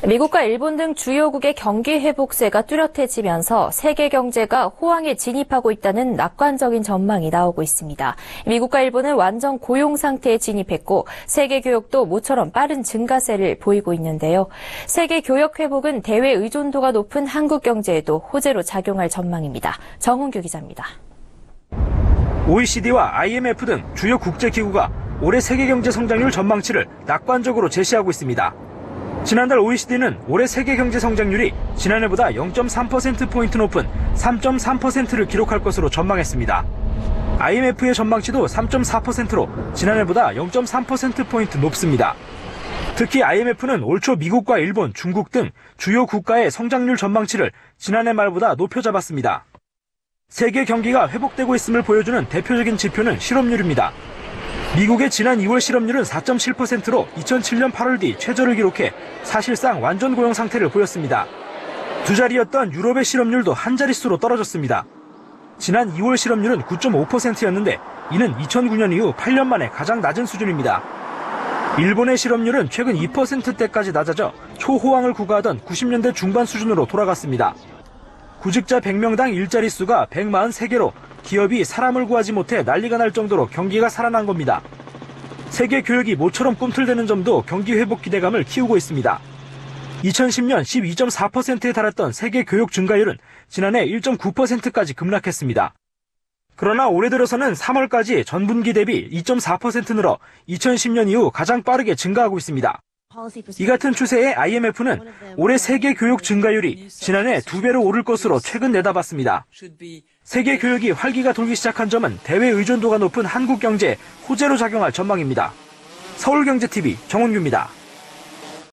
미국과 일본 등 주요국의 경기 회복세가 뚜렷해지면서 세계 경제가 호황에 진입하고 있다는 낙관적인 전망이 나오고 있습니다. 미국과 일본은 완전 고용 상태에 진입했고 세계 교역도 모처럼 빠른 증가세를 보이고 있는데요. 세계 교역 회복은 대외 의존도가 높은 한국 경제에도 호재로 작용할 전망입니다. 정은규 기자입니다. OECD와 IMF 등 주요 국제기구가 올해 세계 경제 성장률 전망치를 낙관적으로 제시하고 있습니다. 지난달 OECD는 올해 세계 경제 성장률이 지난해보다 0.3%포인트 높은 3.3%를 기록할 것으로 전망했습니다. IMF의 전망치도 3.4%로 지난해보다 0.3%포인트 높습니다. 특히 IMF는 올 초 미국과 일본, 중국 등 주요 국가의 성장률 전망치를 지난해 말보다 높여 잡았습니다. 세계 경기가 회복되고 있음을 보여주는 대표적인 지표는 실업률입니다. 미국의 지난 2월 실업률은 4.7%로 2007년 8월 뒤 최저를 기록해 사실상 완전 고용 상태를 보였습니다. 두 자리였던 유럽의 실업률도 한 자릿수로 떨어졌습니다. 지난 2월 실업률은 9.5%였는데 이는 2009년 이후 8년 만에 가장 낮은 수준입니다. 일본의 실업률은 최근 2%대까지 낮아져 초호황을 구가하던 90년대 중반 수준으로 돌아갔습니다. 구직자 100명당 일자리 수가 143개로 기업이 사람을 구하지 못해 난리가 날 정도로 경기가 살아난 겁니다. 세계 교역이 모처럼 꿈틀대는 점도 경기 회복 기대감을 키우고 있습니다. 2010년 12.4%에 달했던 세계 교역 증가율은 지난해 1.9%까지 급락했습니다. 그러나 올해 들어서는 3월까지 전분기 대비 2.4% 늘어 2010년 이후 가장 빠르게 증가하고 있습니다. 이 같은 추세에 IMF는 올해 세계 교역 증가율이 지난해 2배로 오를 것으로 최근 내다봤습니다. 세계 교역이 활기가 돌기 시작한 점은 대외 의존도가 높은 한국 경제에 호재로 작용할 전망입니다. 서울경제TV 정은규입니다.